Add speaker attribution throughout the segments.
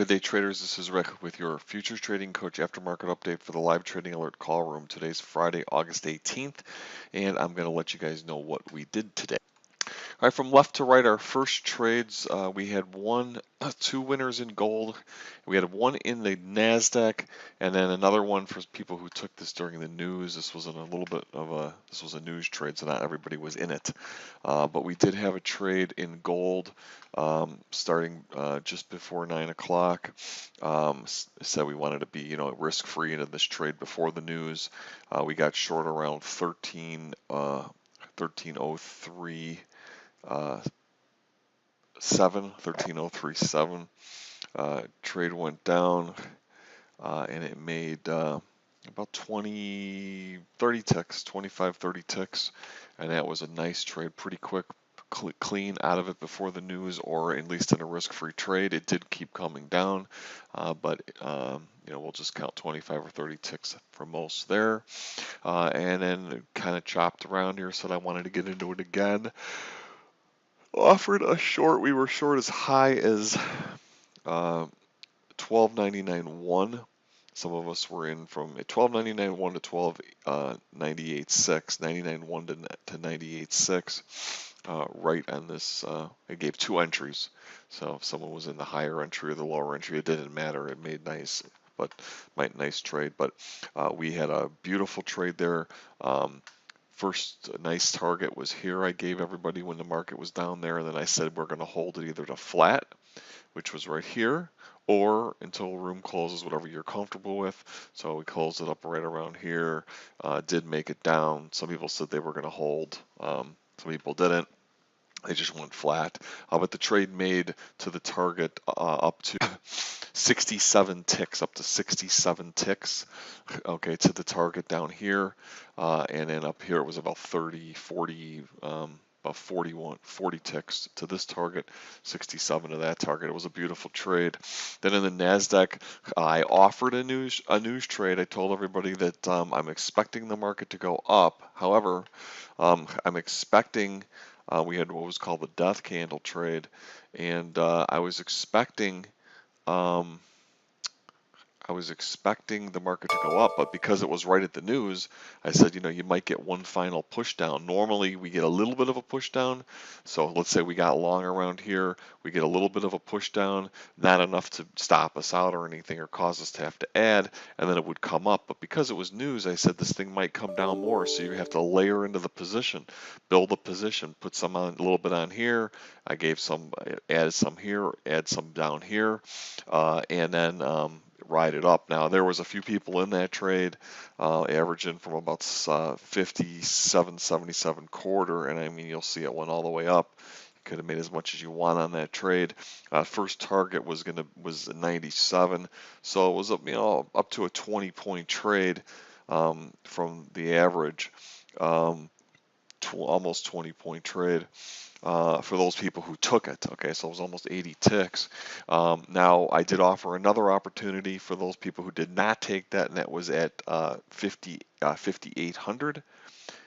Speaker 1: Good day, traders. This is Rick with your Futures Trading Coach Aftermarket Update for the Live Trading Alert Call Room. Today's Friday, August 18th, and I'm going to let you guys know what we did today. All right, from left to right, our first trades, we had two winners in gold. We had one in the NASDAQ, and then another one for people who took this during the news. This was this was a news trade, so not everybody was in it. But we did have a trade in gold starting just before 9 o'clock. Said we wanted to be, risk-free into this trade before the news. We got short around 1303. 1303.7. Trade went down and it made about 30 ticks, 25, 30 ticks, and that was a nice trade, pretty quick, clean out of it before the news, or at least in a risk-free trade. It did keep coming down, but we'll just count 25 or 30 ticks for most there, and then kind of chopped around here, said I wanted to get into it again. Offered a short. We were short as high as 12.99.1. Some of us were in from 12.99.1 to 12.98.6, 99.1 to 98.6. Right on this, it gave two entries. So if someone was in the higher entry or the lower entry, it didn't matter. It made nice trade. But we had a beautiful trade there. First nice target was here. I gave everybody when the market was down there, and then I said we're going to hold it either to flat, which was right here, or until room closes, whatever you're comfortable with. So we closed it up right around here. Did make it down. Some people said they were going to hold. Some people didn't. They just went flat. But the trade made to the target up to 67 ticks, up to 67 ticks, okay, to the target down here, and then up here it was about 30, 40, about 40 ticks to this target, 67 to that target. It was a beautiful trade. Then in the NASDAQ, I offered a news trade. I told everybody that I'm expecting the market to go up. However, I'm expecting, we had what was called the death candle trade, and I was expecting the market to go up, but because it was right at the news, I said, you might get one final push down. Normally we get a little bit of a push down. So let's say we got long around here, we get a little bit of a push down, not enough to stop us out or anything or cause us to have to add, and then it would come up. But because it was news, I said this thing might come down more. So you have to layer into the position, build a position, put some on, a little bit on here. I gave some, added some here, add some down here, and then ride it up. Now there was a few people in that trade, averaging from about 57.77 quarter, and I mean you'll see it went all the way up. You could have made as much as you want on that trade. First target was 97, so it was up up to a 20-point trade from the average, almost 20-point trade. For those people who took it. Okay, so it was almost 80 ticks. Now, I did offer another opportunity for those people who did not take that, and that was at 5,800.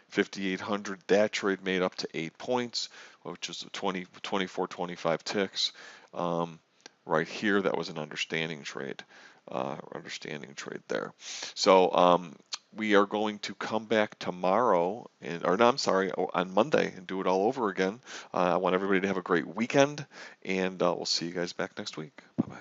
Speaker 1: 5,800, that trade made up to 8 points, which was 24, 25 ticks. Right here, that was an understanding trade. There. So, we are going to come back tomorrow, on Monday, and do it all over again. I want everybody to have a great weekend, and we'll see you guys back next week. Bye-bye.